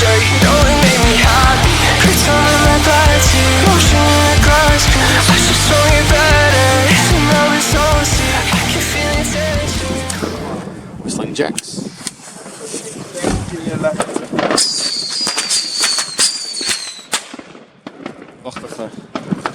straight, know it made me happy. Pretending like gratitude, motion in the glass. I just want you better, and now it's all sick. I can feel intention. Whistling jacks. Wacht even.